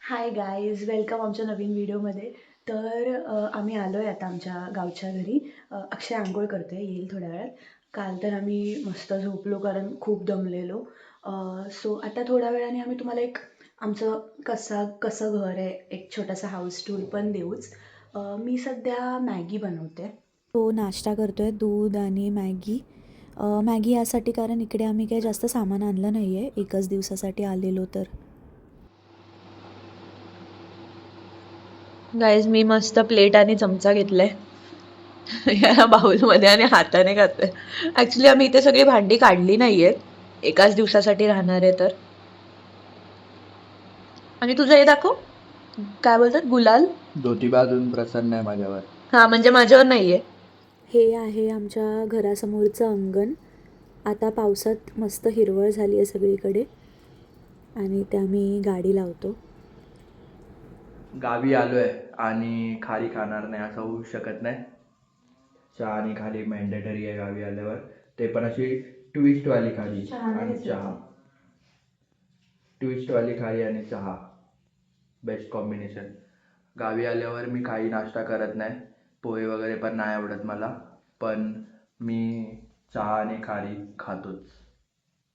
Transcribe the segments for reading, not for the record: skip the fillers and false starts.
Hi guys, welcome आमच्या नवीन व्हिडिओमध्ये. तर आम्ही आलो आहे आता आमच्या गावच्या घरी. अक्षय आंघोळ करतो आहे, येईल थोड्या वेळात. काल तर आम्ही मस्त झोपलो कारण खूप दमलेलो. सो आता थोड्या वेळाने आम्ही तुम्हाला एक आमचं कसं घर आहे, एक छोटासा हाऊस टूर पण देऊच. मी सध्या मॅगी बनवते. तो नाश्ता करतोय, दूध आणि मॅगी. मॅगी यासाठी कारण इकडे आम्ही काही जास्त सामान आणलं नाही आहे, एकच दिवसासाठी आलेलो तर. गाईज मी मस्त प्लेट आणि चमचा घेतलाय या बाउलमध्ये आणि हाताने खातोय. ऍक्च्युली आम्ही इथे सगळी भांडी काढली नाहीयेत, एकाच दिवसासाठी राहणार आहे तर. आणि तुझं हे दाखव, काय बोलतात, गुलाल. ज्योतिबा अजून प्रसन्न आहे माझ्यावर. हा म्हणजे माझ्यावर नाहीये. हे आहे आमच्या घरासमोरचं अंगण. आता पावसात मस्त हिरवळ झाली आहे सगळीकडे आणि ते आम्ही गाडी लावतो. गावी आलोय आणि खारी खाणार नाही असं होऊ शकत नाही. चहा आणि खारी मॅन्डेटरी आहे गावी आल्यावर, ते पण अशी ट्विस्टवाली खारी आणि चहा. ट्विस्टवाली खारी आणि चहा बेस्ट कॉम्बिनेशन. गावी आल्यावर मी काही नाश्ता करत नाही, पोहे वगैरे पण नाही आवडत मला, पण मी चहा आणि खारी खातोच.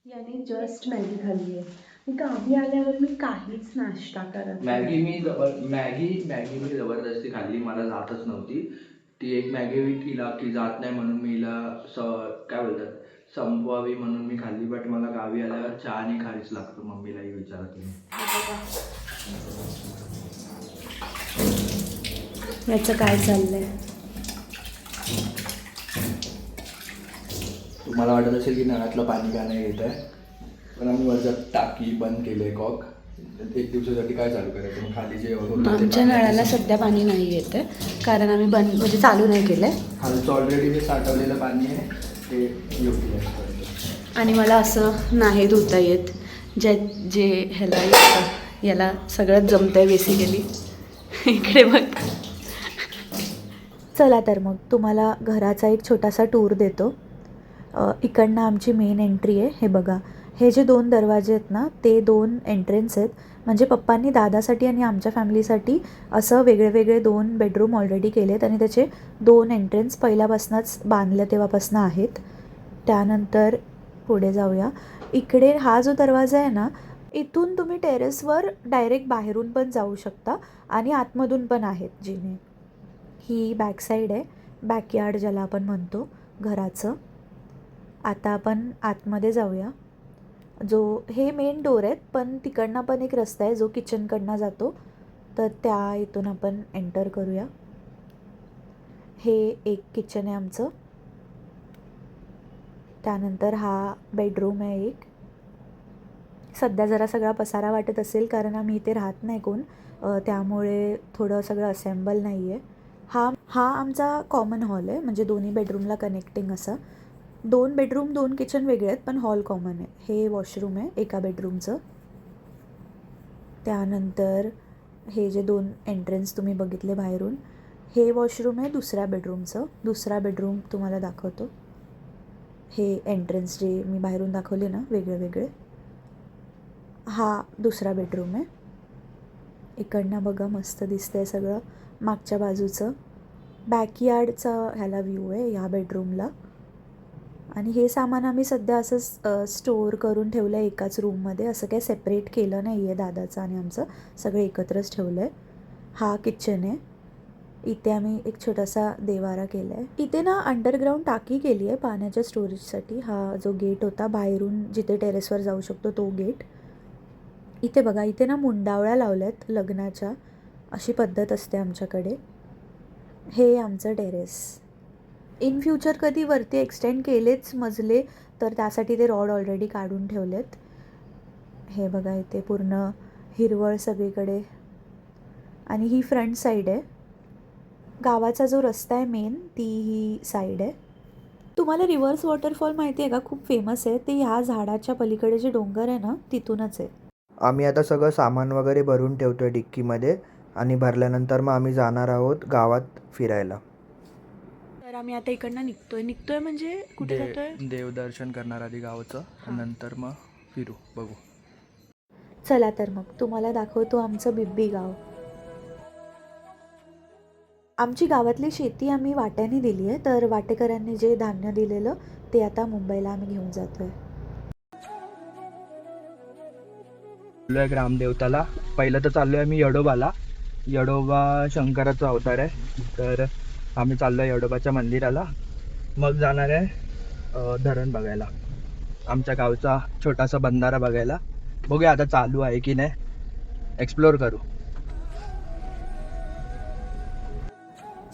याने जस्ट मॅगी खाल्ली आहे. मी गावी आल्यावर मी काहीच नाश्ता करत नाही. मॅगी मी जबरदस्ती खाल्ली, मला जातच नव्हती ती. एक मॅगी तिला की जात नाही म्हणून मी हिला काय बोलतात संपवावी म्हणून मी खाल्ली. बट मला गावी आल्यावर चहा आणि खारीच लागतो. मम्मीलाही विचारा तुम्ही. याचं काय चाललंय? तुम्हाला वाटत असेल की नळातलं पाणी का नाही येत आहे, पण आम्ही वरच्या टाकी बंद केले कॉक. एक दिवसासाठी काय चालू करायचं, मग खाली जे होतं ते आमच्या पाणी नळाला सध्या पाणी नाही येत आहे कारण आम्ही म्हणजे चालू नाही केलं आहे. खालचं ऑलरेडी जे साठवलेलं पाणी आहे ते युटिलाइज करतो. आणि मला असं नाही धुता येत, जे ह्याला येतं याला सगळंच जमतं आहे बेसिकली. इकडे बघ. चला तर मग तुम्हाला घराचा एक छोटासा टूर देतो. इकडनं आमची मेन एंट्री आहे. हे बघा, हे जे 2 दरवाजे आहेत ना, ते 2 एंट्रन्स आहेत. म्हणजे पप्पांनी दादासाठी आणि आमच्या फॅमिलीसाठी असं वेगळे 2 बेडरूम ऑलरेडी केलेत आणि त्याचे 2 एंट्रन्स पहिल्यापासूनच बांधलं तेव्हापासून आहेत. त्यानंतर पुढे जाऊया. इकडे हा जो दरवाजा आहे ना, इथून तुम्ही टेरेसवर डायरेक्ट बाहेरून पण जाऊ शकता आणि आतमधून पण आहेत जिने. ही बॅक साईड आहे, बॅकयार्ड ज्याला आपण म्हणतो घराचं. आता आपण आतमध्ये जाऊया. हे मेन डोर आहेत, पण तिकडनं पण एक रस्ता आहे जो किचनकडनं जातो, तर त्या इथून आपण एंटर करूया. हे एक किचन आहे आमचं. त्यानंतर हा बेडरूम आहे एक. सध्या जरा सगळा पसारा वाटत असेल कारण आम्ही इथे राहत नाही कोण, त्यामुळे थोडं सगळं असेंबल नाही आहे. हा आमचा कॉमन हॉल आहे, म्हणजे दोन्ही बेडरूमला कनेक्टिंग असं. 2 बेडरूम 2 किचन वेगळे आहेत पण हॉल कॉमन आहे. हे वॉशरूम आहे एका बेडरूमचं. त्यानंतर हे जे 2 एंट्रन्स तुम्ही बघितले बाहेरून, हे वॉशरूम आहे दुसऱ्या बेडरूमचं. दुसरा बेडरूम तुम्हाला दाखवतो. हे एंट्रन्स जे मी बाहेरून दाखवले ना वेगळे, हा दुसरा बेडरूम आहे. इकडनं बघा मस्त दिसतंय सगळं. मागच्या बाजूचं बॅकयार्डचा ह्याला व्ह्यू आहे ह्या बेडरूमला. आणि हे सामान आम्ही सध्या असंच स्टोअर करून ठेवलं आहे एकाच रूममध्ये. असं काही सेपरेट केलं नाही आहे दादाचं आणि आमचं, सगळं एकत्रच ठेवलं आहे. हा किचन आहे. इथे आम्ही एक छोटासा देवारा केला आहे. इथे ना अंडरग्राऊंड टाकी केली आहे पाण्याच्या स्टोरेजसाठी. हा जो गेट होता बाहेरून जिथे टेरेसवर जाऊ शकतो तो गेट. इथे बघा, इथे ना मुंडावळ्या लावल्या आहेत लग्नाच्या, अशी पद्धत असते आमच्याकडे. हे आमचं टेरेस. इन फ्युचर कधी वरती एक्सटेंड केलेच मजले तर त्यासाठी ते रॉड ऑलरेडी काढून ठेवलेत. हे बघा, इथे पूर्ण हिरवळ सगळीकडे. आणि ही फ्रंट साईड आहे. गावाचा जो रस्ता आहे मेन, ती ही साईड आहे. तुम्हाला रिव्हर्स वॉटरफॉल माहिती आहे का? खूप फेमस आहे ते. ह्या झाडाच्या पलीकडे जे डोंगर आहे ना, तिथूनच आहे. आम्ही आता सगळं सामान वगैरे भरून ठेवतो आहे डिक्कीमध्ये आणि भरल्यानंतर मग आम्ही जाणार आहोत गावात फिरायला. तर आम्ही आता इकडनं निघतोय म्हणजे कुठे जातोय? देवदर्शन करणार आधी गावचं, नंतर मग फिरू, बघू. चला तर मग तुम्हाला दाखवतो आमचं बिब्बी गाव. आमची गावातली शेती आम्ही वाट्याने दिली आहे, तर वाटेकऱ्यांनी जे धान्य दिलेलं ते आता मुंबईला आम्ही घेऊन जातोय. चाललोय ग्रामदेवताला. पहिलं तर चाललोय आम्ही येडोबाला. येडोबा शंकराचा अवतार आहे, तर आम्ही चाललोय येडोबाच्या मंदिराला. मग जाणार आहे धरण बघायला, आमच्या गावचा छोटासा बंधारा बघायला. बघूया आता चालू आहे की नाही, एक्सप्लोर करू.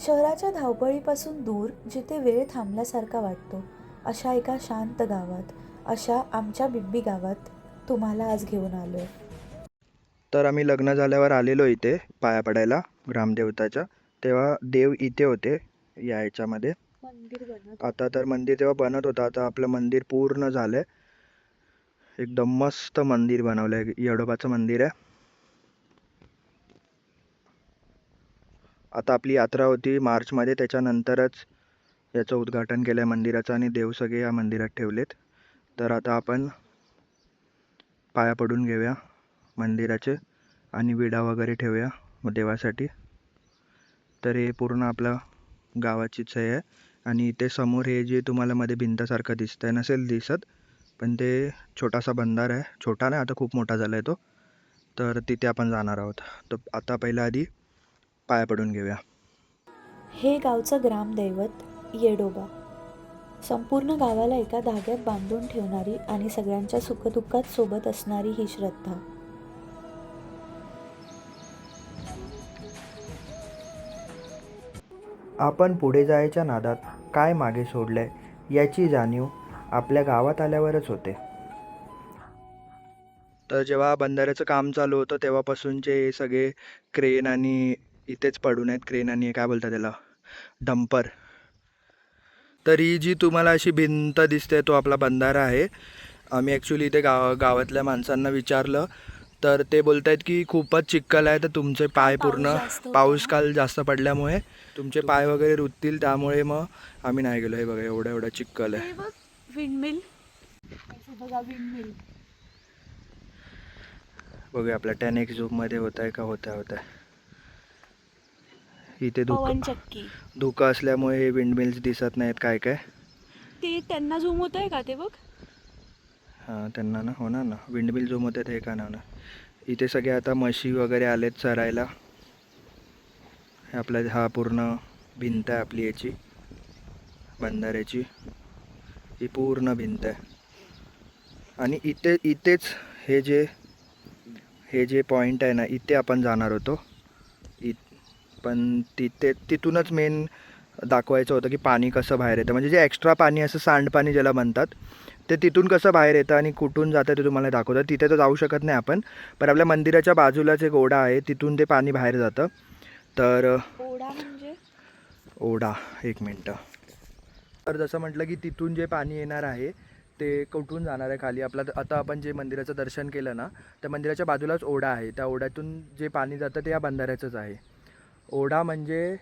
शहराच्या धावपळीपासून दूर, जिथे वेळ थांबल्यासारखा वाटतो, अशा एका शांत गावात, अशा आमच्या बिब्बी गावात तुम्हाला आज घेऊन आलोय. तर आम्ही लग्न झाल्यावर आलेलो इथे पाया पडायला ग्रामदेवताच्या. तेव्हा देव इथे होते या ह्याच्यामध्ये. आता तर मंदिर तेव्हा बनत होतं, आता आपलं मंदिर पूर्ण झालंय. एकदम मस्त मंदिर बनवलंय, येडोबाचं मंदिर आहे. आता आपली यात्रा होती मार्चमध्ये, त्याच्यानंतरच याचं उद्घाटन केलं आहे मंदिराचं आणि देव सगळे या मंदिरात ठेवलेत. तर आता आपण पाया पडून घेऊया मंदिराचे आणि विडा वगैरे ठेवूया देवासाठी. तर हे पूर्ण आपलं गावाचीच हे आहे. आणि इथे समोर हे जे तुम्हाला मध्ये भिंतासारखं दिसतंय, नसेल दिसत, पण ते छोटासा बंधारा आहे. छोटा नाही, आता खूप मोठा झाला आहे तो. तर तिथे आपण जाणार आहोत. तर आता पहिला आधी पाया पडून घेऊया. हे गावचं ग्रामदैवत येडोबा. संपूर्ण गावाला एका धाग्यात बांधून ठेवणारी आणि सगळ्यांच्या सुखदुःखात सोबत असणारी ही श्रद्धा. आपण पुढे जायच्या नादात काय मागे सोडलंय याची जाणीव आपल्या गावात आल्यावरच होते. तर जेव्हा बंधाऱ्याचं काम चालू होतं तेव्हापासूनचे हे सगळे क्रेन आणि इथेच पडून आहेत. क्रेन आणि काय बोलतात त्याला, डंपर. तर ही जी तुम्हाला अशी भिंत दिसते तो आपला बंधारा आहे. आम्ही ॲक्च्युली इथे गावातल्या माणसांना विचारलं, तर ते बोलत आहेत की खूपच चिखल आहे, तर तुमचे पाय पूर्ण, पाऊस काल जास्त पडल्यामुळे तुमचे पाय वगैरे रुततील, त्यामुळे मग आम्ही नाही गेलो. हे बघा एवढा एवढा चिखल आहे. विंडमिल. बघूया आपल्या 10x झूममध्ये होत आहे का होत आहे. इथे पवनचक्की. धुकं असल्यामुळे हे विंडमिल्स दिसत नाहीत काय काय. ते त्यांना झूम होत आहे का ते बघ. हां त्यांना ना होणार ना, विंडमिल झूम होते हे का ना. इथे सगळे आता म्हशी वगैरे आलेत चरायला. हे आपला हा पूर्ण भिंत आहे आपली याची बंधाऱ्याची, ही पूर्ण भिंत आहे. आणि इथेच हे जे पॉईंट आहे ना, इथे आपण जाणार होतो. पण तिथूनच मेन दाखवायचं होतं की पाणी कसं बाहेर येतं, म्हणजे जे एक्स्ट्रा पाणी असं सांडपाणी ज्याला म्हणतात, ते तिथून कसं बाहेर येतं आणि कुठून जातं ते तुम्हाला दाखवतं. तिथे तर जाऊ शकत नाही आपण, पण आपल्या मंदिराच्या बाजूलाच एक ओढा आहे, तिथून ते पाणी बाहेर जातं. तर ओढा म्हणजे ओढा, एक मिनटं. तर जसं म्हटलं की तिथून जे पाणी येणार आहे ते कुठून जाणार आहे खाली. आता आपण जे मंदिराचं दर्शन केलं ना, त्या मंदिराच्या बाजूलाच ओढा आहे. त्या ओढ्यातून जे पाणी जातं ते या बंधाऱ्याचंच आहे. ओढा म्हणजे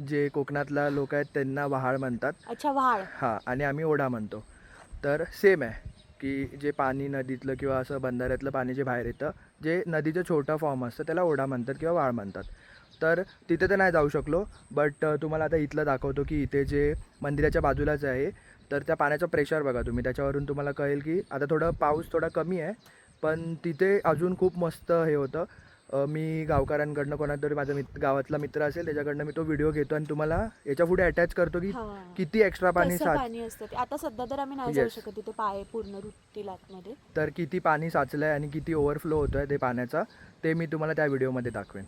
जे कोकणातला लोक आहेत त्यांना वहाळ म्हणतात. अच्छा, व्हाळ. हां, आणि आम्ही ओढा म्हणतो. तर सेम आहे की जे पाणी नदीतलं किंवा असं बंधाऱ्यातलं पाणी जे बाहेर येतं, जे नदीचं छोटा फॉर्म असतं त्याला ओढा म्हणतात किंवा वाळ म्हणतात. तर तिथे तर नाही जाऊ शकलो, बट तुम्हाला आता इथलं दाखवतो की इथे जे मंदिराच्या बाजूलाच आहे. तर त्या पाण्याचं प्रेशर बघा तुम्ही, त्याच्यावरून तुम्हाला कळेल की आता पाऊस थोडा कमी आहे, पण तिथे अजून खूप मस्त हे होतं. मी गावकऱ्यांकडनं कोणातरी माझा गावातला मित्र असेल त्याच्याकडनं मी तो व्हिडिओ घेतो आणि तुम्हाला याच्या पुढे अटॅच करतो की किती एक्स्ट्रा पाणी पाणी असतं ते. आता सध्या तर आम्ही नाही जाऊ शकत, तिथे पाय पूर्ण रुततील आतमध्ये. तर किती पाणी साचलंय आणि किती ओव्हरफ्लो होतोय ते पाण्याचा, ते मी तुम्हाला त्या व्हिडिओमध्ये दाखवेन.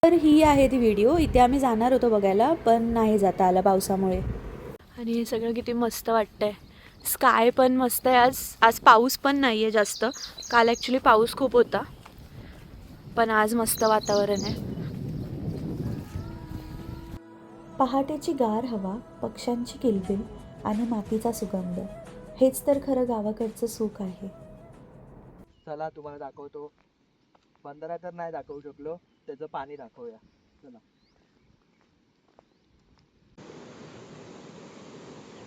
तर ही आहे ती व्हिडिओ. इथे आम्ही जाणार होतो बघायला, पण नाही जाता आलं पावसामुळे. आणि हे सगळं किती मस्त वाटतंय. स्काय पण मस्त आहे. आज पाऊस पण नाही आहे जास्त. काल ॲक्च्युली पाऊस खूप होता, पण आज मस्त वातावरण आहे. पहाटेची गार हवा, पक्ष्यांची किलबिल आणि मातीचा सुगंध, हेच तर खरं गावाकडचं सुख आहे. चला तुम्हाला दाखवतो. बंधारा तर नाही दाखवू शकलो, त्याचं पाणी दाखवूया. चला.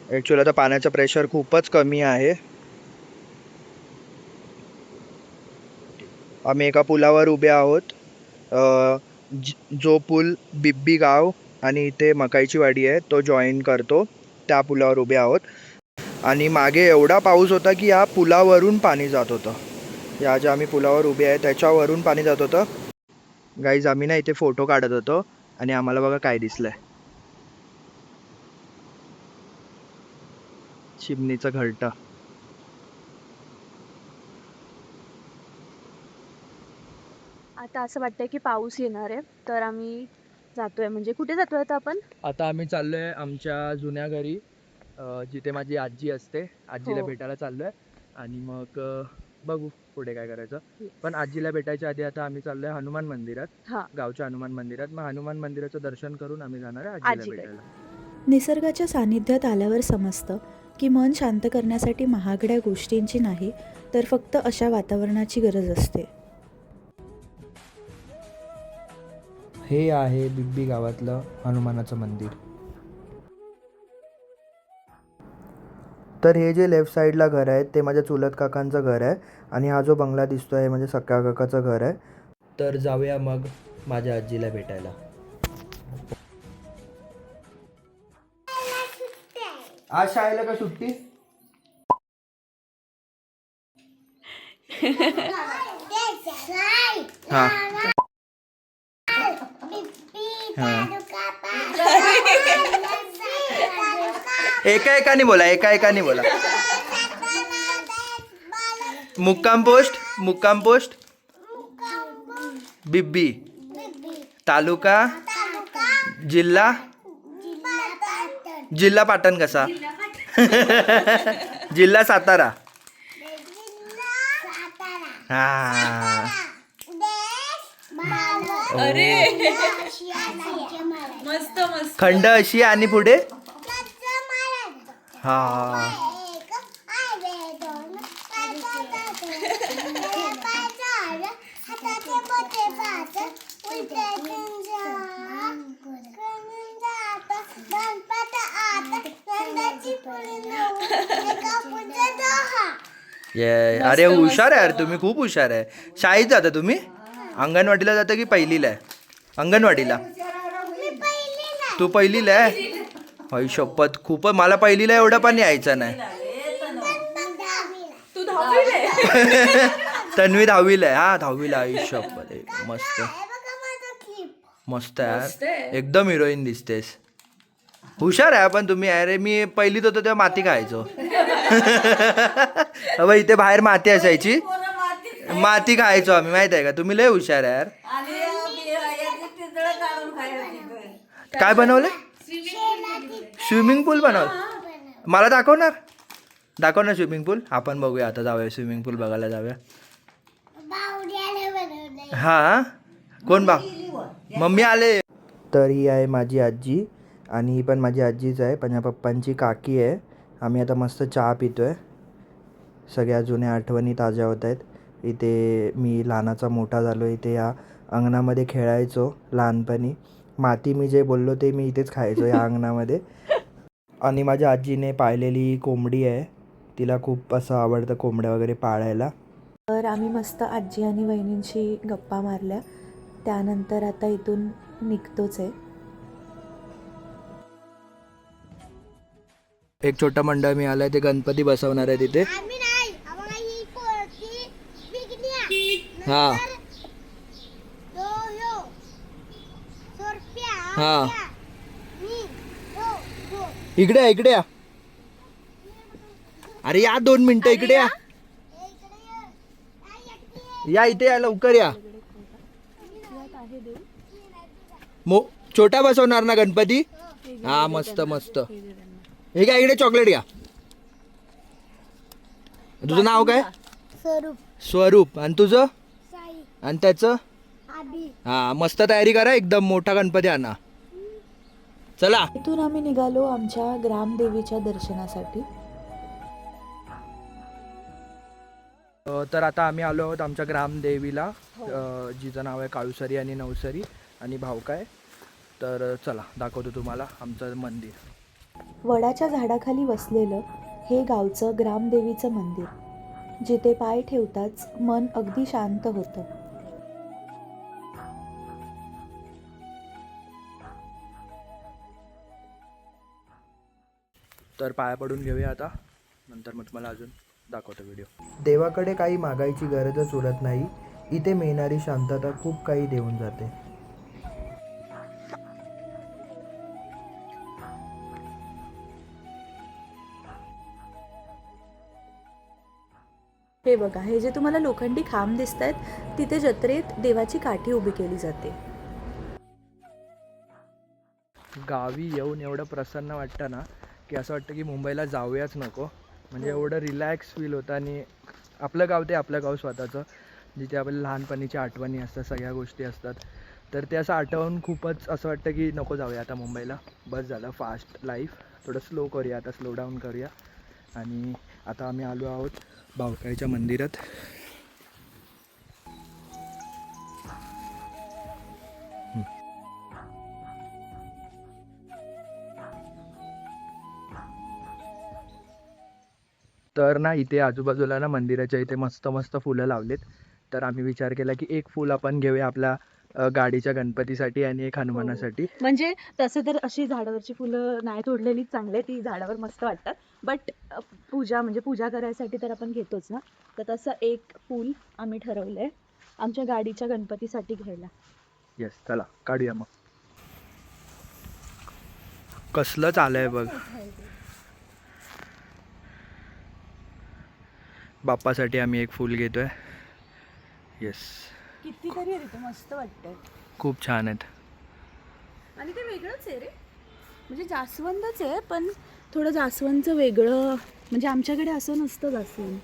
ॲक्च्युअली आता पाण्याचं प्रेशर खूपच कमी आहे. आम्ही एका पुलावर उभे आहोत. जो पूल बिब्बी गाव आणि इथे मकाईची वाडी आहे तो जॉईन करतो, त्या पुलावर उभे आहोत. आणि मागे एवढा पाऊस होता की या पुलावरून पाणी जात होतं. या ज्या आम्ही पुलावर उभे आहे त्याच्यावरून पाणी जात होतं. गाईज आम्ही ना इथे फोटो काढत होतो आणि आम्हाला बघा काय दिसलंय. चिमणीचं घरटं. आता असं वाटतंय की पाऊस येणार आहे, तर आम्ही जातोय. म्हणजे कुठे जातोय आता आपण? आता आम्ही चाललोय आमच्या जुन्या घरी, जिथे माझी आजी असते. आजीला हो. भेटायला चाललोय आणि मग बघू पुढे काय करायचं. पण आजीला भेटायच्या आधी आता आम्ही चाललोय हनुमान मंदिरात, हा, गावच्या हनुमान मंदिरात. मग हनुमान मंदिराचं दर्शन करून आम्ही जाणार आहे आजीला आजीकडे. भेटायला. निसर्गाच्या सानिध्यात आल्यावर समजतं की मन शांत करण्यासाठी महागड्या गोष्टींची नाही, तर फक्त अशा वातावरणाची गरज असते. हे आहे बिब्बी गावातलं हनुमानाचं मंदिर. तर हे जे लेफ्ट साईडला घर आहे ते माझ्या चुलत काकांचं घर आहे आणि हा जो बंगला दिसतोय हे म्हणजे सख्या काकाचं घर आहे. तर जाऊया मग माझ्या आजीला भेटायला. आज शाळेला का सुट्टी? हा एका एकाने बोला, एका एकाने बोला. मुक्काम पोस्ट बिब्बी तालुका जिल्हा पाटण कसा जिल्हा सातारा. हा अरे मस्त मस्त. खंड अशी आणि पुढे हा ये अरे हुशार आहे यार तुम्ही, खूप हुशार आहे. शाळेत जाता तुम्ही? अंगणवाडीला जाता की पहिलीला आहे? अंगणवाडीला. तू पहिलीला आहे? हय शपथ, खूप. मला पहिलीला एवढं पण यायचं नाही. तू दहावीला तन्वी 10वीला आहे. हा 10वीला. हय शपथ. मस्त मस्त यार, एकदम हिरोईन दिसतेस. हुशार आहे पण तुम्ही. अरे मी पहिलीत होतो तेव्हा माती खायचो. अब इथे बाहेर माती असायची, माती खायचो आम्ही, माहित आहे का? तुम्ही लय हुशार आहे यार. काय बनवले? स्विमिंग पूल बनवलं. मला दाखव ना स्विमिंग पूल. आपण बघूया आता, जाऊया स्विमिंग पूल बघायला जाऊया. हा कोण मम्मी आले. तर ही आहे माझी आजी आणि ही पण माझी आजीच आहे, माझ्या पप्पांची काकी आहे. आम्ही आता मस्त चहा पितोय. सगळ्या जुन्या आठवणी ताज्या होत आहेत. इथे मी लहानाचा मोठा झालो, इथे या अंगणामध्ये खेळायचो लहानपणी. माती मी जे बोललो ते मी इथेच खायचो या अंगणामध्ये. आणि माझ्या आजीने पाळलेली कोंबडी आहे, तिला खूप असं आवडतं कोंबड्या वगैरे पाळायला. तर आम्ही मस्त आजी आणि वहिनींशी गप्पा मारल्या. त्यानंतर आता इथून निघतोच आहे. एक छोटा मंडळ मिळालाय, ते गणपती बसवणार आहे तिथे. हा हा इकडे या. अरे या 2 मिनिटं इकडे या. या इथे या, लवकर या. छोटा बसवणार ना गणपती? हा मस्त मस्त. हे काय, इकडे चॉकलेट घ्या. तुझं नाव काय? स्वरूप. आणि तुझं? आणि त्याचं? हा मस्त तयारी करा, एकदम मोठा गणपती आणा. चला. इथून आम्ही निघालो आमच्या ग्रामदेवीच्या दर्शनासाठी. तर आता आम्ही आलो आहोत आमच्या ग्रामदेवीला, जिचं नाव आहे काळुसरी आणि नवसरी आणि भावकाय. तर चला दाखवतो तुम्हाला आमचं मंदिर. वडाच्या झाडाखाली वसलेलं हे गावचं ग्रामदेवीचं मंदिर. जिथे पाय ठेवताच मन अगदी शांत होतं. तर पाया पडून घेऊया आता, नंतर मग तुम्हाला अजून दाखवतो व्हिडिओ. देवाकडे काही मागायची गरजच उरत नाही. इथे मिळणारी शांतता खूप काही देऊन जाते. हे बघा, हे जे तुम्हाला लोखंडी खांब दिसत आहेत तिथे जत्रेत देवाची काठी उभी केली जाते. गावी येऊन एवढं प्रसन्न वाटतं ना की असं वाटतं की मुंबईला जाऊयाच नको. म्हणजे एवढं रिलॅक्स फील होतं. आणि आपलं गाव ते आपलं गाव स्वतःचं, जिथे आपल्या लहानपणीच्या आठवणी असतात, सगळ्या गोष्टी असतात. तर ते असं आठवून खूपच असं वाटतं की नको जाऊया आता मुंबईला, बस झालं फास्ट लाईफ, थोडं स्लो करूया आता, स्लो डाऊन करूया. आणि आता आम्ही आलो आहोत भावकाईच्या मंदिरात. तर ना इथे आजूबाजूला ना मंदिराच्या इथे मस्त मस्त फुलं लावलेत. तर आम्ही विचार केला की एक फूल आपण घेऊया आपल्या गाडीच्या गणपतीसाठी आणि एक हनुमानासाठी. म्हणजे तसे तर अशी झाडावरची फुलं नाही तोडलेली चांगले, ती झाडावर मस्त वाटतात. बट पूजा करायसाठी तर आपण घेतोच ना. तर तसं एक फूल आम्ही ठरवलंय आमच्या गाडीच्या गणपतीसाठी घ्यायला. येस, चला काढूया मग. कसलं चाललंय बघ. बाप्पासाठी आम्ही एक फूल घेतोय. येस, कितीतरी रे, ते मस्त वाटतंय. खूप छान आहेत. आणि ते वेगळंच आहे रे, म्हणजे जास्वंदच आहे पण थोडं जास्वंदचं वेगळं, म्हणजे आमच्याकडे असं नसतं जास्वंद.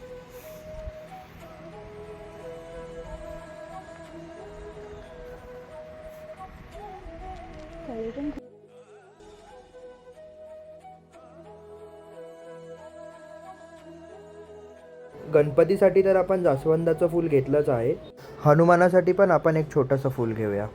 गणपतीसाठी तर आपण जास्वंदाचं फूल घेतलंच आहे. हनुमानासाठी पण आपण एक छोटंसं फूल घेऊया.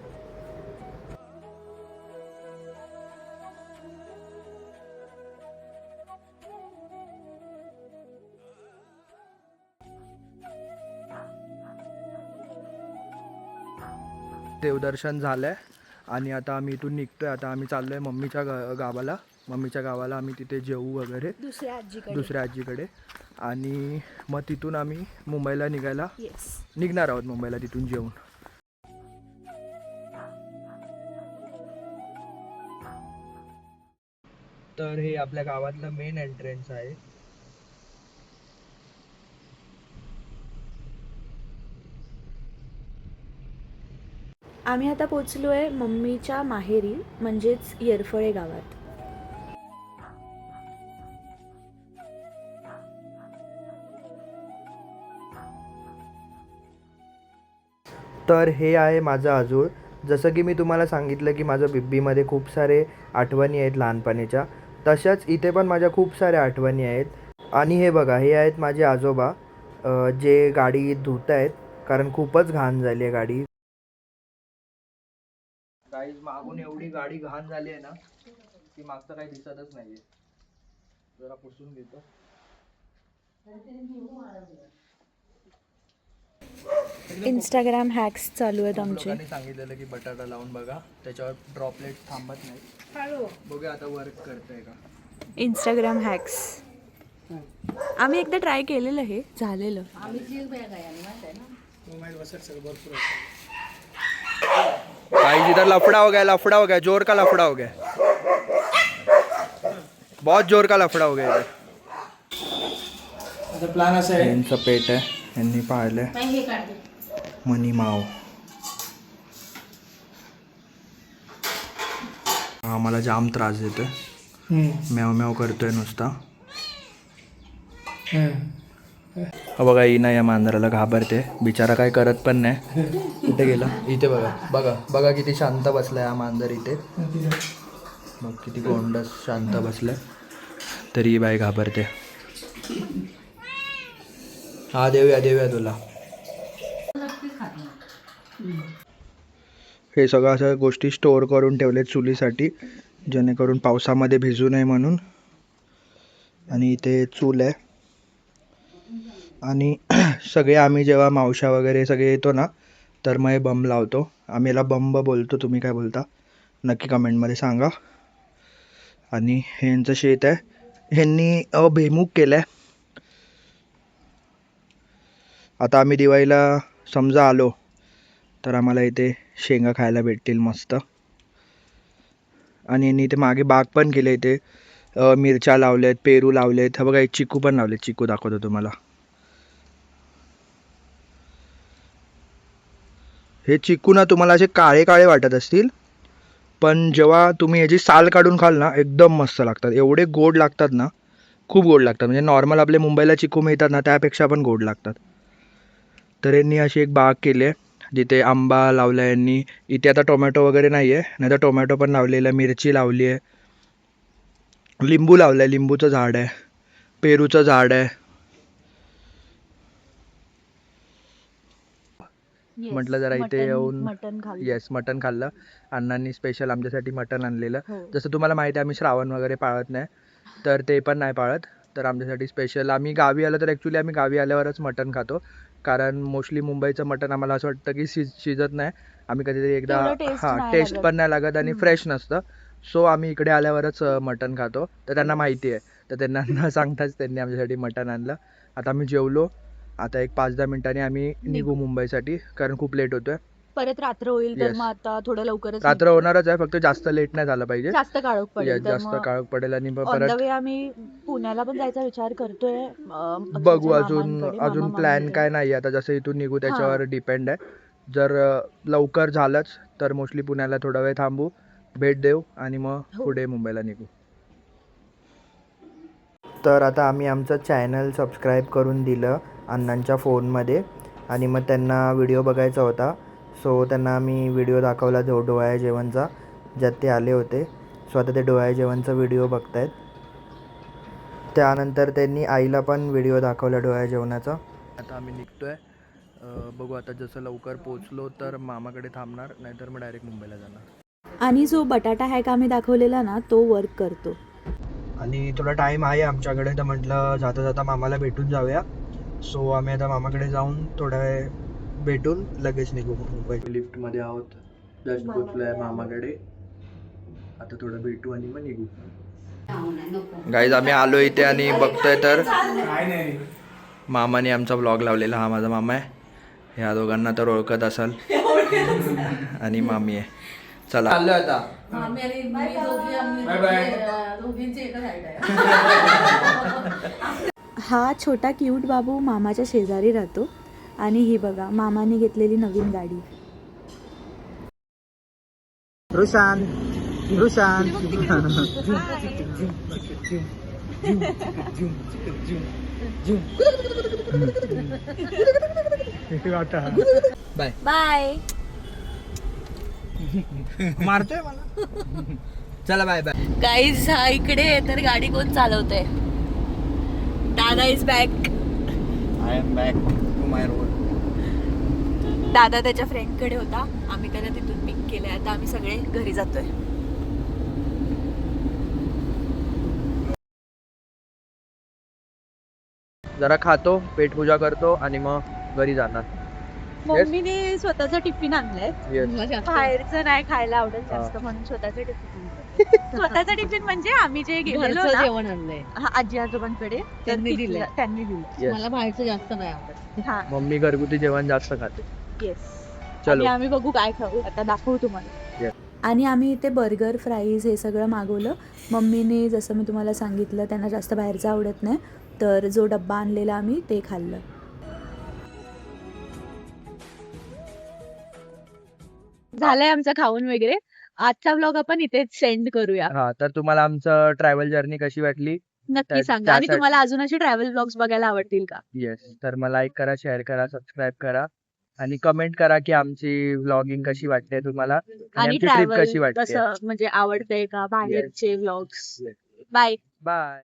देवदर्शन झालंय आणि आता आम्ही इथून निघतोय. आता आम्ही चाललोय मम्मीच्या गावाला. मम्मीच्या गावाला आम्ही तिथे जेवू वगैरे दुसऱ्या आजीकडे. आणि मग तिथून आम्ही मुंबईला निघणार आहोत मुंबईला तिथून जेवून. तर हे आपल्या गावातलं मेन एंट्रन्स आहे. आम्ही आता पोचलोय मम्मीच्या माहेरी, म्हणजेच येरफळे गावात. तर हे आहे माझं आजोळ. जसं की मी तुम्हाला सांगितलं की माझं बिब्बीमध्ये खूप सारे आठवणी आहेत लहानपणीच्या, तशाच इथे पण माझ्या खूप साऱ्या आठवणी आहेत. आणि हे बघा, हे आहेत माझे आजोबा, जे गाडी धुत आहेत कारण खूपच घाण झाली आहे गाडी. गाईज, मागून एवढी गाडी घाण झाली आहे ना की मागचं काही दिसतच नाहीये. जरा पुसून घेतो. इंस्टाग्राम हॅक्स चालू आहेत खूप आमचे. लोकांनी सांगितलेलं की बटाटा लावून बघा, त्याच्यावर ड्रॉपलेट थांबत नाही. बघूया आता वर्क करतंय का. इंस्टाग्राम हॅक्स आम्ही एकदा ट्राय केलेलं, हे झालेलं. गाइस, इधर लफड़ा हो गया, जोर का लफड़ा हो गया, बहुत जोर का लफड़ा हो गया इधर. प्लान असं आहे, यांचं पेट आहे, यांनी पाहिलंय मनी माव. हा मला जाम त्रास देतोय, म्याव म्याव करतोय नुसता. बघा, ही ना या मांजराला घाबरते, बिचारा काय करत पण नाही. कुठे गेला? इथे बघा बघा बघा, किती शांत बसलाय हा मांजर इथे. बघ किती गोंडस शांत बसलाय, तरी ही बाई घाबरते. हा देऊया तुला. हे सगळं असं गोष्टी स्टोअर करून ठेवलेत चुलीसाठी, जेणेकरून पावसामध्ये भिजू नये म्हणून. आणि इथे चूल आहे आणि सगळे आम्ही जेव्हा मावशा वगैरे सगळे येतो ना तर मग हे बम लावतो. आम्ही याला बंब बोलतो, तुम्ही काय बोलता नक्की कमेंटमध्ये सांगा. आणि हे यांचं शेत आहे, ह्यांनी भुईमूग केलं आहे. आता आम्ही दिवाळीला समजा आलो तर आम्हाला इथे शेंगा खायला भेटतील मस्त. आणि यांनी इथे मागे बाग पण केले, इथे मिरच्या लावल्यात, पेरू लावलेत, हा बघा एक चिकू पण लावलेत. चिकू दाखवतो तुम्हाला. हे चिकू ना तुम्हाला असे काळे काळे वाटत असतील, पण जेव्हा तुम्ही याची साल काढून खाल ना एकदम मस्त लागतात. एवढे गोड लागतात ना, खूप गोड लागतात. म्हणजे नॉर्मल आपले मुंबईला चिकू मिळतात ना त्यापेक्षा पण गोड लागतात. तर यांनी अशी एक बाग केली आहे जिथे आंबा लावला आहे यांनी. इथे आता टोमॅटो वगैरे नाही आहे, नाही तर टोमॅटो पण लावलेला आहे, मिरची लावली आहे, लिंबू लावलं आहे, लिंबूचं झाड आहे, पेरूचं झाड आहे. म्हटलं जरा इथे येऊन मटन खाल्लं. येस मटण खाल्लं. अण्णांनी स्पेशल आमच्यासाठी मटण आणलेलं. हो. जसं तुम्हाला माहिती आहे आम्ही श्रावण वगैरे पाळत नाही, तर ते पण नाही पाळत. तर आमच्यासाठी स्पेशल, आम्ही गावी आलो तर ॲक्च्युली आम्ही गावी आल्यावरच मटण खातो. कारण मोस्टली मुंबईचं मटण आम्हाला असं वाटतं की शिजत नाही. आम्ही कधीतरी एकदा तेवढं taste हां नाही टेस्ट लागत. पण नाही लागत आणि फ्रेश नसतं. सो आम्ही इकडे आल्यावरच मटण खातो. तर त्यांना माहिती आहे, तर त्यांना न सांगताच त्यांनी आमच्यासाठी मटण आणलं. आता आम्ही जेवलो. आता एक 5-10 मिनिटांनी आम्ही निघू मुंबईसाठी, कारण खूप लेट होतोय. परत रात्र होईल तर Yes. मग आता थोडं लवकरच रात्र निघतो. होणारच आहे, फक्त जास्त लेट नाही झालं पाहिजे. जास्त काळोख Yes, पडेल तर जास्त मग काळोख पडेल आणि मग ऑन द परत वे आम्ही पुण्याला पण जायचा विचार करतोय. बघू. अक्षयच्या अजून मामांकडे, अजून मामा प्लॅन मामींकडे. काय नाही. आता जसं इथून निघू त्याच्यावर हां. डिपेंड आहे. जर लवकर झालंच तर मोस्टली पुण्याला थोडा वेळ थांबू, भेट देऊ आणि मग हो. पुढे मुंबईला निघू. तर आता आम्ही आमचं चॅनल सबस्क्राईब करून दिलं अण्णांच्या फोनमध्ये, आणि मग त्यांना व्हिडिओ बघायचा होता. सो त्यांना आम्ही व्हिडिओ दाखवला डोहाळे जेवणचा, ज्यात ते आले होते. सो आता ते डोहाळे जेवणचा व्हिडिओ बघतायत. त्यानंतर त्यांनी आईला पण व्हिडिओ दाखवला डोहाळे जेवणाचा. आता आम्ही निघतोय. बघू आता जसं लवकर पोचलो तर मामाकडे थांबणार, नाहीतर मग डायरेक्ट मुंबईला जाणार. आणि जो बटाटा हॅक आम्ही दाखवलेला ना तो वर्क करतो. आणि थोडा टाईम आहे आमच्याकडे, तर म्हटलं जाता जाता मामाला भेटून जाऊया. सो आम्ही आता मामाकडे जाऊन थोडा वेळ भेटून लगेच निघू मुंबई. लिफ्टमध्ये आहोत, जस्ट पोचलो आहे मामाकडे. आता थोडं भेटू आणि मग निघू. गाईज आम्ही आलो इथे आणि बघतोय तर मामाने आमचा ब्लॉग लावलेला. हा माझा मामा आहे, ह्या दोघांना तर ओळखत असाल, आणि मामी आहे. चला चाललो आता. हा छोटा क्यूट बाबू मामाच्या शेजारी राहतो. आणि ही बघा मामाने घेतलेली नवीन गाडी. Rushan Rushan bye bye. मारतोय मला. चला बाय बाय. गाईज हा इकडे आहे तर गाडी कोण चालवतंय? दादा is back. I am back to my road. दादा त्याच्या फ्रेंडकडे होता, आम्ही त्याला तिथून पिक केलंय. आता आम्ही सगळे घरी जातोय. जरा खातो, पेटपूजा करतो आणि मग घरी जाणार. मम्मीने स्वतःचा टिफिन आणलाय. Yes. बाहेरचं नाही खायला आवडत जास्त, हा. म्हणून स्वतःचा टिफिन आणलाय. स्वतःचा टिफिन म्हणजे आम्ही जे गेलेलो ना जेवण आणलंय आजी आजोबांकडे, तर त्यांनी तिथलं- दिलंय. त्यांनी दिलं. Yes. मला बाहेरचं जास्त नाही आवडत. हा मम्मी घरगुती जेवण जास्त खाते. येस. चलो. आणि आम्ही बघू काय खाऊ, आता दाखवू तुम्हाला. आणि आम्ही इथे बर्गर फ्राईज हे सगळं मागवलं. मम्मीने जसं मी तुम्हाला सांगितलं त्यांना जास्त बाहेरचं आवडत नाही, तर जो डब्बा आणलेला आम्ही ते खाल्लं. झालंय आमचं खाऊन वगैरे. आजचा व्लॉग आपण इथेच सेंड करूया. हा, तर तुम्हाला आमचं ट्रॅव्हल जर्नी कशी वाटली? नक्की त्या- सांगा. आणि त्यासाठी- तुम्हाला अजून असे ट्रॅव्हल ब्लॉग्स बघायला आवडतील का? येस, तर मला लाईक करा, शेअर करा, सबस्क्राईब करा आणि कमेंट करा की आमची व्लॉगिंग कशी वाटते तुम्हाला आणि आणि आमची ट्रिप कशी ट्रॅव्हल वाटते. कसं म्हणजे आवडतंय का बाहेरचे व्लॉग्स? बाय. बाय.